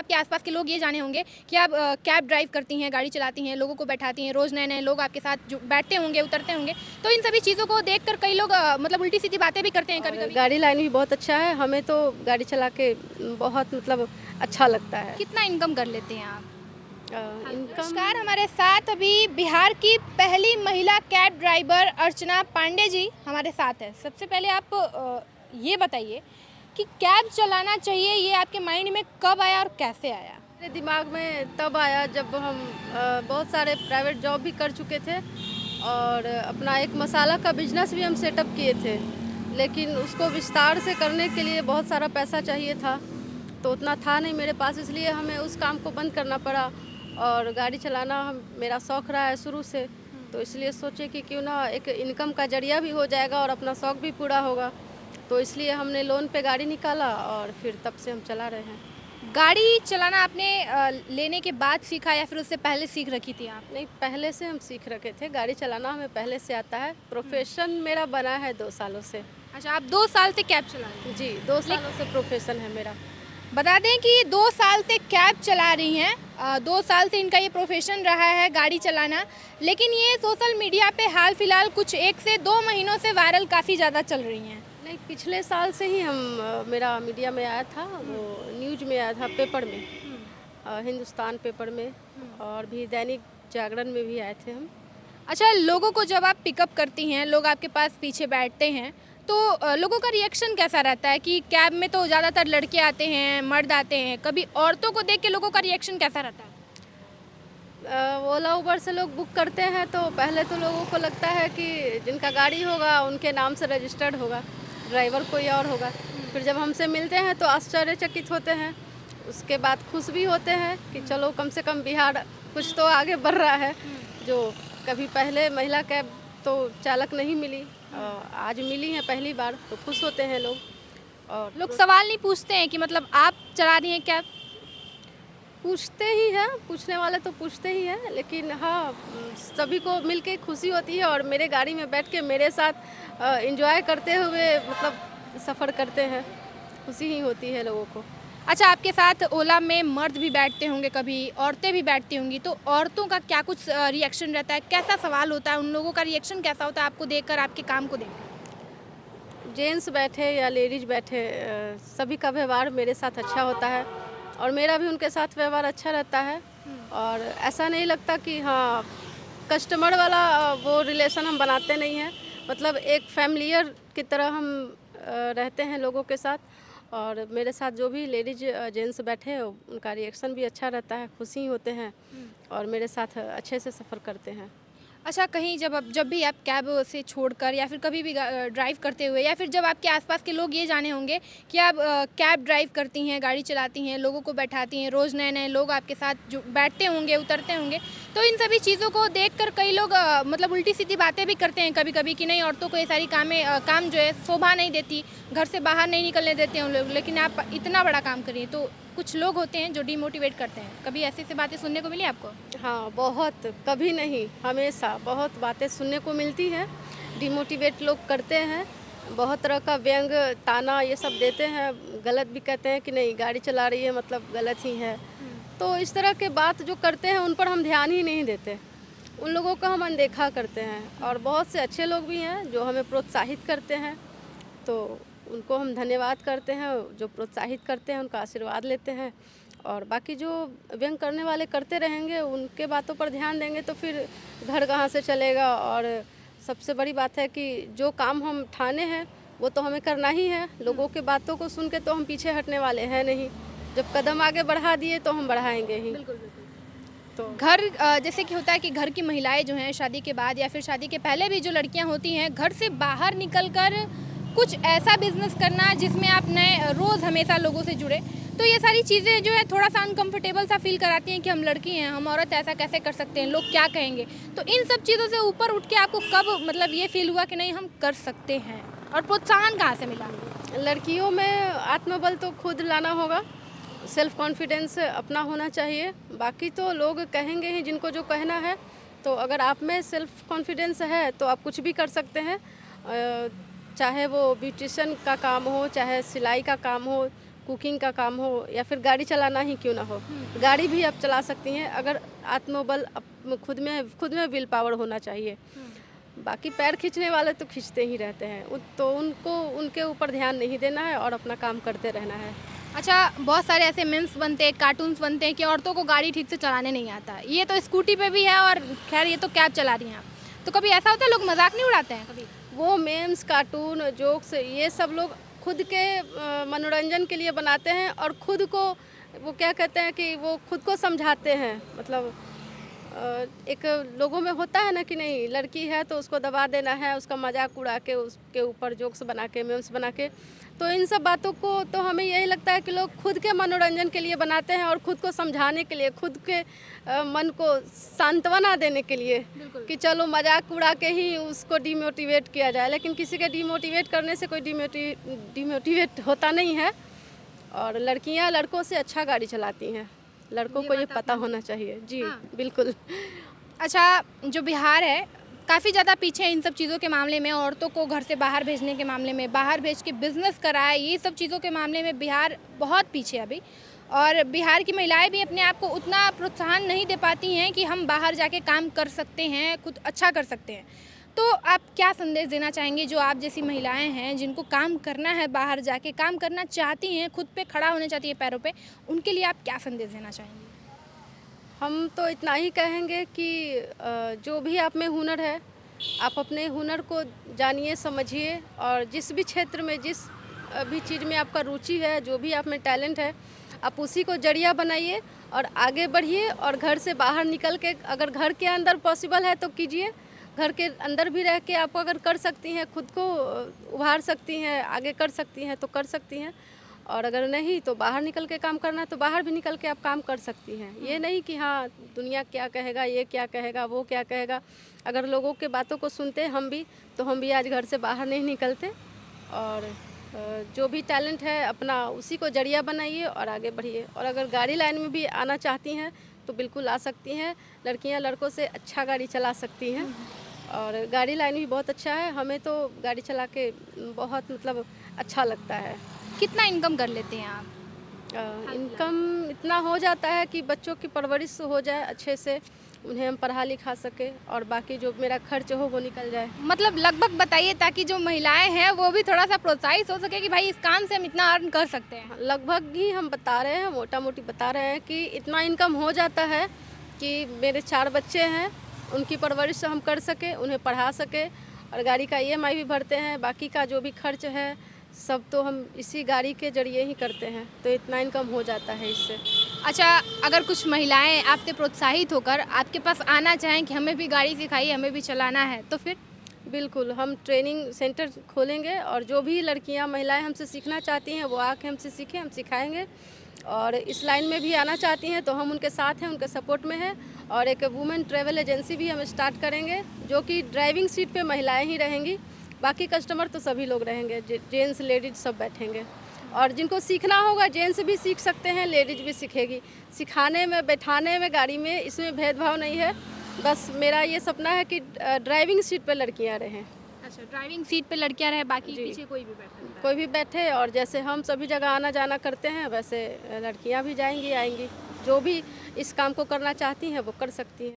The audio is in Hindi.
आपके आसपास के लोग ये जाने होंगे कि आप कैब ड्राइव करती हैं, गाड़ी चलाती हैं, लोगों को बैठाती हैं, रोज़ नए-नए लोग आपके साथ जो बैठते होंगे, उतरते होंगे। तो इन सभी चीज़ों को देखकर कई लोग मतलब उल्टी-सीधी बातें भी करते हैं और कभी-कभी। गाड़ी लाइन भी बहुत अच्छा है, हमें तो गाड़ी चला के बहुत मतलब अच्छा लगता है। कितना इनकम कर लेते हैं आप? इनकम नमस्कार, हमारे साथ अभी बिहार की पहली महिला कैब ड्राइवर अर्चना पांडे जी हमारे साथ हैं। सबसे पहले आप ये बताइए कि कैब चलाना चाहिए, ये आपके माइंड में कब आया और कैसे आया? मेरे दिमाग में तब आया जब हम बहुत सारे प्राइवेट जॉब भी कर चुके थे और अपना एक मसाला का बिजनेस भी हम सेटअप किए थे, लेकिन उसको विस्तार से करने के लिए बहुत सारा पैसा चाहिए था, तो उतना था नहीं मेरे पास, इसलिए हमें उस काम को बंद करना पड़ा। और गाड़ी चलाना मेरा शौक़ रहा है शुरू से, तो इसलिए सोचे कि क्यों ना एक इनकम का जरिया भी हो जाएगा और अपना शौक़ भी पूरा होगा। तो इसलिए हमने लोन पे गाड़ी निकाला और फिर तब से हम चला रहे हैं। गाड़ी चलाना आपने लेने के बाद सीखा या फिर उससे पहले सीख रखी थी आप? नहीं, पहले से हम सीख रखे थे, गाड़ी चलाना हमें पहले से आता है। प्रोफेशन मेरा बना है 2 सालों से। अच्छा, आप 2 साल से कैब चला रही हैं? जी, 2 सालों से प्रोफेशन है मेरा। बता दें कि 2 साल से कैब चला रही हैं। 2 साल से इनका ये प्रोफेशन रहा है गाड़ी चलाना, लेकिन ये सोशल मीडिया पे हाल फिलहाल कुछ 1 से 2 महीनों से वायरल काफ़ी ज़्यादा चल रही हैं। नहीं, पिछले साल से ही हम मेरा मीडिया में आया था, वो न्यूज़ में आया था, पेपर में, हिंदुस्तान पेपर में, और भी दैनिक जागरण में भी आए थे हम। अच्छा, लोगों को जब आप पिकअप करती हैं, लोग आपके पास पीछे बैठते हैं, तो लोगों का रिएक्शन कैसा रहता है कि कैब में तो ज़्यादातर लड़के आते हैं, मर्द आते हैं, कभी औरतों को देख के लोगों का रिएक्शन कैसा रहता है? ओला उबर से लोग बुक करते हैं तो पहले तो लोगों को लगता है कि जिनका गाड़ी होगा उनके नाम से रजिस्टर्ड होगा, ड्राइवर कोई और होगा। फिर जब हमसे मिलते हैं तो आश्चर्यचकित होते हैं, उसके बाद खुश भी होते हैं कि चलो कम से कम बिहार कुछ तो आगे बढ़ रहा है। जो कभी पहले महिला कैब तो चालक नहीं मिली, आज मिली है पहली बार, तो खुश होते हैं लोग। और लोग सवाल नहीं पूछते हैं कि मतलब आप चला रही हैं कैब? पूछते ही हैं, पूछने वाले तो पूछते ही हैं, लेकिन हाँ, सभी को मिलके खुशी होती है और मेरे गाड़ी में बैठ के मेरे साथ एंजॉय करते हुए मतलब सफ़र करते हैं, खुशी ही होती है लोगों को। अच्छा, आपके साथ ओला में मर्द भी बैठते होंगे, कभी औरतें भी बैठती होंगी, तो औरतों का क्या कुछ रिएक्शन रहता है? कैसा सवाल होता है? उन लोगों का रिएक्शन कैसा होता है आपको देखकर, आपके काम को देखकर? जेंट्स बैठे या लेडीज़ बैठे, सभी का व्यवहार मेरे साथ अच्छा होता है और मेरा भी उनके साथ व्यवहार अच्छा रहता है। और ऐसा नहीं लगता कि हाँ, कस्टमर वाला वो रिलेशन हम बनाते नहीं हैं, मतलब एक फैमिलियर की तरह हम रहते हैं लोगों के साथ। और मेरे साथ जो भी लेडीज जेंट्स बैठे हैं उनका रिएक्शन भी अच्छा रहता है, खुशी होते हैं और मेरे साथ अच्छे से सफ़र करते हैं। अच्छा, कहीं जब भी आप कैब से छोड़कर या फिर कभी भी ड्राइव करते हुए या फिर जब आपके आसपास के लोग ये जाने होंगे कि आप कैब ड्राइव करती हैं, गाड़ी चलाती हैं, लोगों को बैठाती हैं, रोज़ नए-नए लोग आपके साथ जो बैठते होंगे, उतरते होंगे, तो इन सभी चीज़ों को देखकर कई लोग मतलब उल्टी-सीधी बातें भी करते हैं कभी-कभी कि नहीं, औरतों को ये सारी काम जो है शोभा नहीं देती, घर से बाहर नहीं निकलने देते हैं उन लोग, लेकिन आप इतना बड़ा काम कर रही हैं। तो कुछ लोग होते हैं जो डिमोटिवेट करते हैं, कभी ऐसी बातें सुनने को मिली आपको? हाँ, बहुत, कभी नहीं, हमेशा बहुत बातें सुनने को मिलती हैं, डिमोटिवेट लोग करते हैं, बहुत तरह का व्यंग, ताना ये सब देते हैं, गलत भी कहते हैं कि नहीं गाड़ी चला रही है मतलब गलत ही है। तो इस तरह के बात जो करते हैं उन पर हम ध्यान ही नहीं देते, उन लोगों को हम अनदेखा करते हैं। और बहुत से अच्छे लोग भी हैं जो हमें प्रोत्साहित करते हैं, तो उनको हम धन्यवाद करते हैं, जो प्रोत्साहित करते हैं उनका आशीर्वाद लेते हैं। और बाकी जो व्यंग करने वाले करते रहेंगे, उनके बातों पर ध्यान देंगे तो फिर घर कहाँ से चलेगा। और सबसे बड़ी बात है कि जो काम हम ठाने हैं वो तो हमें करना ही है, लोगों के बातों को सुन के तो हम पीछे हटने वाले हैं नहीं, जब कदम आगे बढ़ा दिए तो हम बढ़ाएंगे ही। बिल्कुल, बिल्कुल। तो घर जैसे कि होता है कि घर की महिलाएं जो हैं शादी के बाद या फिर शादी के पहले भी जो लड़कियां होती हैं, घर से बाहर निकलकर कुछ ऐसा बिजनेस करना जिसमें आप नए रोज़ हमेशा लोगों से जुड़े, तो ये सारी चीज़ें जो है थोड़ा सा अनकंफर्टेबल सा फील कराती हैं कि हम लड़की हैं, हम औरत ऐसा कैसे कर सकते हैं, लोग क्या कहेंगे। तो इन सब चीज़ों से ऊपर उठ के आपको कब मतलब ये फील हुआ कि नहीं हम कर सकते हैं, और प्रोत्साहन कहाँ से मिला? लड़कियों में आत्मबल तो खुद लाना होगा, सेल्फ कॉन्फिडेंस अपना होना चाहिए, बाकी तो लोग कहेंगे ही जिनको जो कहना है। तो अगर आप में सेल्फ कॉन्फिडेंस है तो आप कुछ भी कर सकते हैं, चाहे वो ब्यूटिशियन का काम हो, चाहे सिलाई का काम हो, कुकिंग का काम हो या फिर गाड़ी चलाना ही क्यों ना हो, गाड़ी भी आप चला सकती हैं अगर आत्मबल खुद में विल पावर होना चाहिए। बाकी पैर खींचने वाले तो खींचते ही रहते हैं, तो उनको उनके ऊपर ध्यान नहीं देना है और अपना काम करते रहना है। अच्छा, बहुत सारे ऐसे मीम्स बनते हैं, कार्टून्स बनते हैं कि औरतों को गाड़ी ठीक से चलाने नहीं आता। ये तो स्कूटी पे भी है और खैर ये तो कैब चला रही हैं आप। तो कभी ऐसा होता है लोग मजाक नहीं उड़ाते हैं कभी? वो मेम्स, कार्टून, जोक्स ये सब लोग खुद के मनोरंजन के लिए बनाते हैं और खुद को वो क्या कहते हैं कि वो खुद को समझाते हैं। मतलब एक लोगों में होता है ना कि नहीं, लड़की है तो उसको दबा देना है, उसका मजाक उड़ा के उसके ऊपर जोक्स बना के, मेम्स बना के। तो इन सब बातों को तो हमें यही लगता है कि लोग खुद के मनोरंजन के लिए बनाते हैं और खुद को समझाने के लिए, खुद के मन को सांत्वना देने के लिए कि चलो मजाक उड़ा के ही उसको डिमोटिवेट किया जाए। लेकिन किसी के डिमोटिवेट करने से कोई डिमोटिवेट होता नहीं है। और लड़कियां लड़कों से अच्छा गाड़ी चलाती हैं, लड़कों को ये पता होना चाहिए। जी हाँ। बिल्कुल। अच्छा, जो बिहार है काफ़ी ज़्यादा पीछे है इन सब चीज़ों के मामले में। औरतों को घर से बाहर भेजने के मामले में, बाहर भेज के बिज़नेस कराए, ये सब चीज़ों के मामले में बिहार बहुत पीछे है अभी। और बिहार की महिलाएं भी अपने आप को उतना प्रोत्साहन नहीं दे पाती हैं कि हम बाहर जाके काम कर सकते हैं, कुछ अच्छा कर सकते हैं। तो आप क्या संदेश देना चाहेंगे जो आप जैसी महिलाएं हैं जिनको काम करना है, बाहर जाके काम करना चाहती हैं, खुद पे खड़ा होना चाहती हैं पैरों पे, उनके लिए आप क्या संदेश देना चाहेंगे? हम तो इतना ही कहेंगे कि जो भी आप में हुनर है, आप अपने हुनर को जानिए, समझिए और जिस भी क्षेत्र में, जिस भी चीज़ में आपका रुचि है, जो भी आप में टैलेंट है, आप उसी को जरिया बनाइए और आगे बढ़िए। और घर से बाहर निकल के, अगर घर के अंदर पॉसिबल है तो कीजिए, घर के अंदर भी रह के आप अगर कर सकती हैं, खुद को उभार सकती हैं, आगे कर सकती हैं तो कर सकती हैं। और अगर नहीं तो बाहर निकल के काम करना है तो बाहर भी निकल के आप काम कर सकती हैं। ये नहीं कि हाँ दुनिया क्या कहेगा, ये क्या कहेगा, वो क्या कहेगा। अगर लोगों के बातों को सुनते हम भी, तो हम भी आज घर से बाहर नहीं निकलते। और जो भी टैलेंट है अपना उसी को जरिया बनाइए और आगे बढ़िए। और अगर गाड़ी लाइन में भी आना चाहती हैं तो बिल्कुल आ सकती हैं। लड़कियां लड़कों से अच्छा गाड़ी चला सकती हैं और गाड़ी लाइन भी बहुत अच्छा है। हमें तो गाड़ी चला के बहुत मतलब अच्छा लगता है। कितना इनकम कर लेते हैं आप? इनकम इतना हो जाता है कि बच्चों की परवरिश हो जाए अच्छे से, उन्हें हम पढ़ा लिखा सके और बाकी जो मेरा खर्च हो वो निकल जाए। मतलब लगभग बताइए ताकि जो महिलाएं हैं वो भी थोड़ा सा प्रोत्साहित हो सके कि भाई इस काम से हम इतना अर्न कर सकते हैं। लगभग ही हम बता रहे हैं, मोटा मोटी बता रहे हैं कि इतना इनकम हो जाता है कि मेरे 4 बच्चे हैं, उनकी परवरिश हम कर सके, उन्हें पढ़ा सके और गाड़ी का EMI भी भरते हैं। बाकी का जो भी खर्च है सब तो हम इसी गाड़ी के जरिए ही करते हैं, तो इतना इनकम हो जाता है इससे। अच्छा, अगर कुछ महिलाएं आपसे प्रोत्साहित होकर आपके पास आना चाहें कि हमें भी गाड़ी सिखाइए, हमें भी चलाना है, तो फिर? बिल्कुल, हम ट्रेनिंग सेंटर खोलेंगे और जो भी लड़कियां, महिलाएं हमसे सीखना चाहती हैं वो आके हमसे सीखें, हम सिखाएंगे। और इस लाइन में भी आना चाहती हैं तो हम उनके साथ हैं, उनके सपोर्ट में हैं। और एक वुमेन ट्रैवल एजेंसी भी हम स्टार्ट करेंगे जो कि ड्राइविंग सीट पे महिलाएँ ही रहेंगी, बाकी कस्टमर तो सभी लोग रहेंगे, जेंट्स लेडीज सब बैठेंगे। और जिनको सीखना होगा जेंट्स भी सीख सकते हैं, लेडीज भी सीखेगी। सिखाने में, बैठाने में, गाड़ी में, इसमें भेदभाव नहीं है। बस मेरा ये सपना है कि ड्राइविंग सीट पे लड़कियां रहें। अच्छा, ड्राइविंग सीट पे लड़कियां रहें, बाकी पीछे कोई भी बैठ सकता है। कोई भी बैठे और जैसे हम सभी जगह आना जाना करते हैं वैसे लड़कियां भी जाएंगी, आएंगी। जो भी इस काम को करना चाहती हैं वो कर सकती हैं।